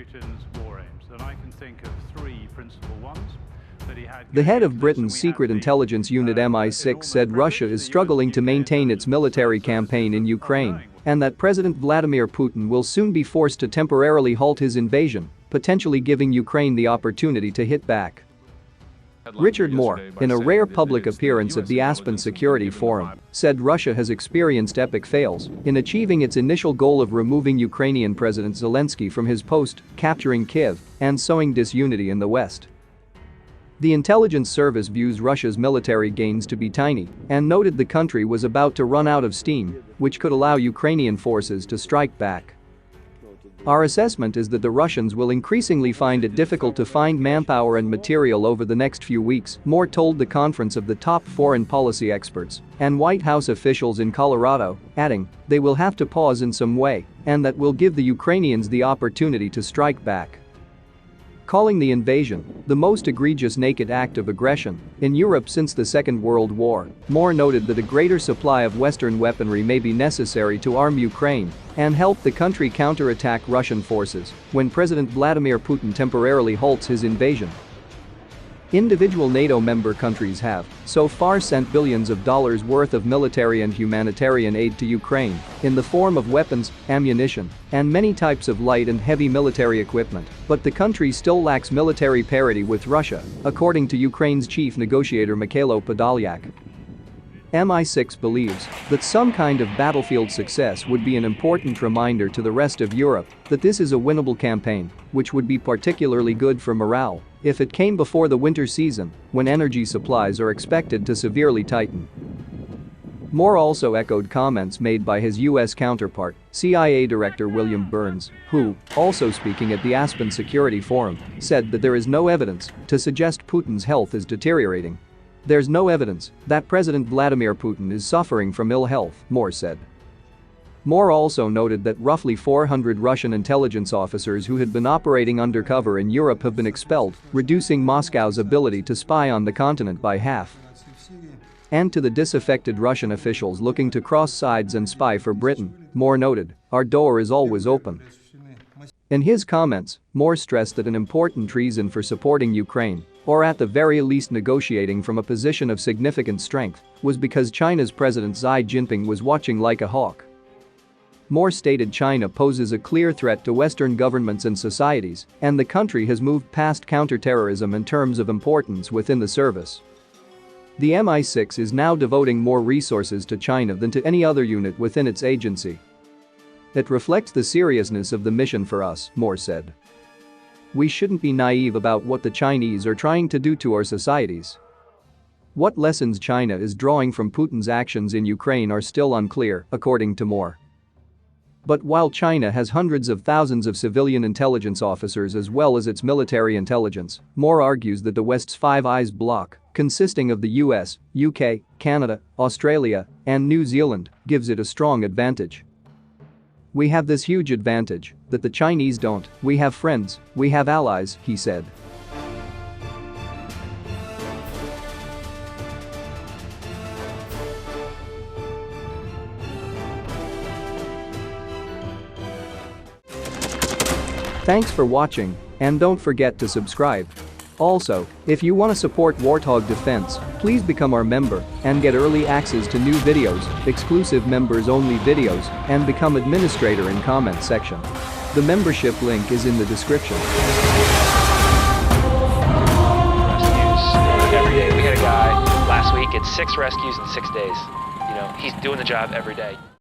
Putin's war aims, and I can think of three principal ones. The head of Britain's secret intelligence unit MI6 said Russia is struggling to maintain its military campaign in Ukraine and that President Vladimir Putin will soon be forced to temporarily halt his invasion, potentially giving Ukraine the opportunity to hit back. Richard Moore, in a rare public appearance at the Aspen Security Forum, said Russia has experienced epic fails in achieving its initial goal of removing Ukrainian President Zelensky from his post, capturing Kyiv, and sowing disunity in the West. The intelligence service views Russia's military gains to be tiny and noted the country was about to run out of steam, which could allow Ukrainian forces to strike back. Our assessment is that the Russians will increasingly find it difficult to find manpower and material over the next few weeks, Moore told the conference of the top foreign policy experts and White House officials in Colorado, adding, they will have to pause in some way and that will give the Ukrainians the opportunity to strike back. Calling the invasion the most egregious naked act of aggression in Europe since the Second World War, Moore noted that a greater supply of Western weaponry may be necessary to arm Ukraine and help the country counterattack Russian forces when President Vladimir Putin temporarily halts his invasion. Individual NATO member countries have, so far, sent billions of dollars worth of military and humanitarian aid to Ukraine in the form of weapons, ammunition, and many types of light and heavy military equipment, but the country still lacks military parity with Russia, according to Ukraine's chief negotiator Mikhailo Podolyak. MI6 believes that some kind of battlefield success would be an important reminder to the rest of Europe that this is a winnable campaign, which would be particularly good for morale if it came before the winter season, when energy supplies are expected to severely tighten. Moore also echoed comments made by his U.S. counterpart, CIA Director William Burns, who, also speaking at the Aspen Security Forum, said that there is no evidence to suggest Putin's health is deteriorating. There's no evidence that President Vladimir Putin is suffering from ill health, Moore said. Moore also noted that roughly 400 Russian intelligence officers who had been operating undercover in Europe have been expelled, reducing Moscow's ability to spy on the continent by half. And to the disaffected Russian officials looking to cross sides and spy for Britain, Moore noted, our door is always open. In his comments, Moore stressed that an important reason for supporting Ukraine, or at the very least negotiating from a position of significant strength, was because China's President Xi Jinping was watching like a hawk. Moore stated China poses a clear threat to Western governments and societies, and the country has moved past counterterrorism in terms of importance within the service. The MI6 is now devoting more resources to China than to any other unit within its agency. It reflects the seriousness of the mission for us, Moore said. We shouldn't be naive about what the Chinese are trying to do to our societies. What lessons China is drawing from Putin's actions in Ukraine are still unclear, according to Moore. But while China has hundreds of thousands of civilian intelligence officers as well as its military intelligence, Moore argues that the West's Five Eyes bloc, consisting of the US, UK, Canada, Australia, and New Zealand, gives it a strong advantage. We have this huge advantage that the Chinese don't. We have friends, we have allies, he said. Thanks for watching, and don't forget to subscribe. Also, if you want to support Warthog Defense, please become our member and get early access to new videos, exclusive members-only videos, and become administrator in comment section. The membership link is in the description. Rescues every day. We had a guy last week, it's 6 rescues in 6 days. You know, he's doing the job every day.